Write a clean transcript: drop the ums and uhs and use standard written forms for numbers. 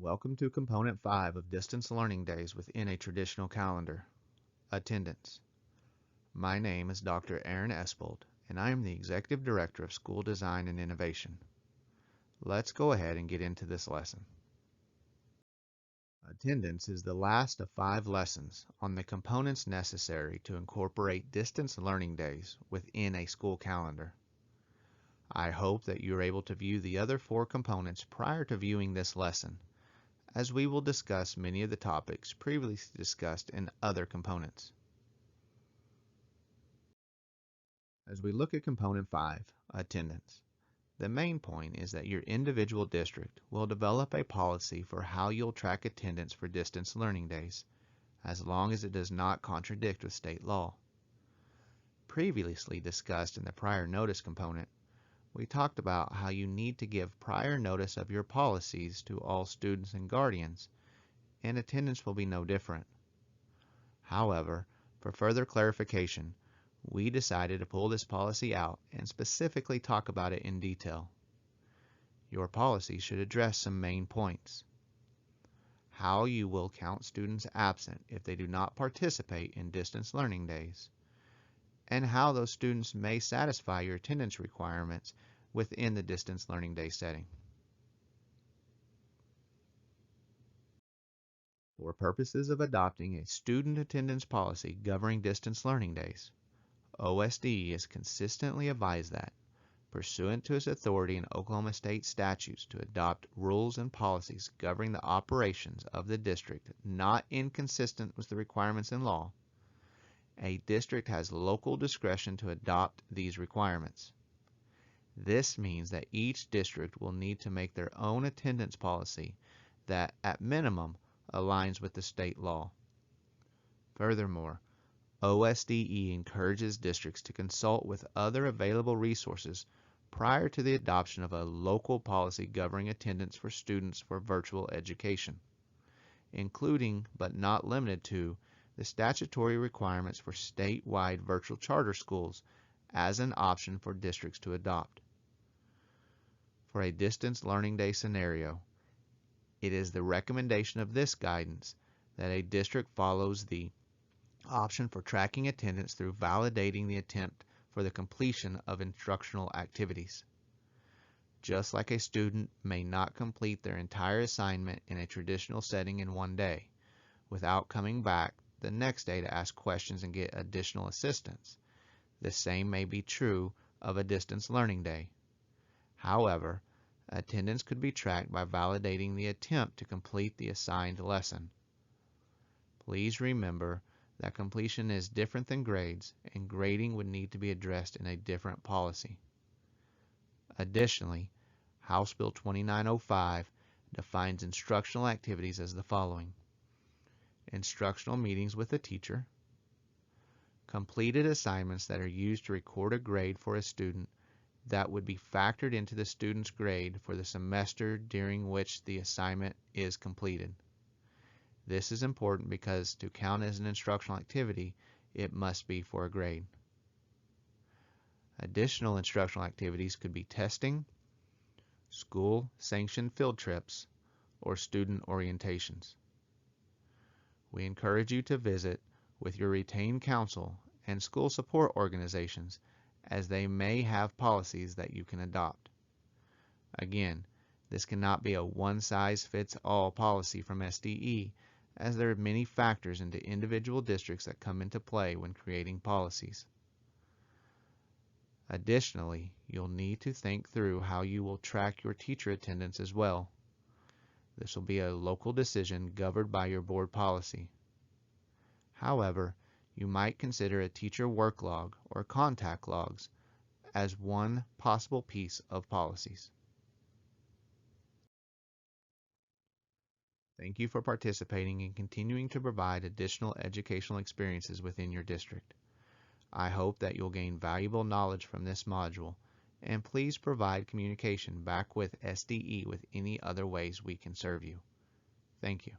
Welcome to Component 5 of Distance Learning Days within a traditional calendar. Attendance. My name is Dr. Aaron Espold, and I am the Executive Director of School Design and Innovation. Let's go ahead and get into this lesson. Attendance is the last of 5 lessons on the components necessary to incorporate distance learning days within a school calendar. I hope that you are able to view the other 4 components prior to viewing this lesson, as we will discuss many of the topics previously discussed in other components. As we look at Component 5, Attendance, the main point is that your individual district will develop a policy for how you'll track attendance for distance learning days, as long as it does not contradict with state law. Previously discussed in the prior notice component, we talked about how you need to give prior notice of your policies to all students and guardians, and attendance will be no different. However, for further clarification, we decided to pull this policy out and specifically talk about it in detail. Your policy should address some main points: how you will count students absent if they do not participate in distance learning days, and how those students may satisfy your attendance requirements within the distance learning day setting. For purposes of adopting a student attendance policy governing distance learning days, OSDE has consistently advised that, pursuant to its authority in Oklahoma state statutes to adopt rules and policies governing the operations of the district not inconsistent with the requirements in law, a district has local discretion to adopt these requirements. This means that each district will need to make their own attendance policy that, at minimum, aligns with the state law. Furthermore, OSDE encourages districts to consult with other available resources prior to the adoption of a local policy governing attendance for students for virtual education, including but not limited to the statutory requirements for statewide virtual charter schools as an option for districts to adopt. For a distance learning day scenario, it is the recommendation of this guidance that a district follows the option for tracking attendance through validating the attempt for the completion of instructional activities. Just like a student may not complete their entire assignment in a traditional setting in one day without coming back the next day to ask questions and get additional assistance, the same may be true of a distance learning day. However, attendance could be tracked by validating the attempt to complete the assigned lesson. Please remember that completion is different than grades, and grading would need to be addressed in a different policy. Additionally, House Bill 2905 defines instructional activities as the following: instructional meetings with a teacher, completed assignments that are used to record a grade for a student that would be factored into the student's grade for the semester during which the assignment is completed. This is important because to count as an instructional activity, it must be for a grade. Additional instructional activities could be testing, school-sanctioned field trips, or student orientations. We encourage you to visit with your retained counsel and school support organizations, as they may have policies that you can adopt. Again, this cannot be a one-size-fits-all policy from SDE, as there are many factors into individual districts that come into play when creating policies. Additionally, you'll need to think through how you will track your teacher attendance as well. This will be a local decision governed by your board policy. However, you might consider a teacher work log or contact logs as one possible piece of policies. Thank you for participating and continuing to provide additional educational experiences within your district. I hope that you'll gain valuable knowledge from this module, and please provide communication back with SDE with any other ways we can serve you. Thank you.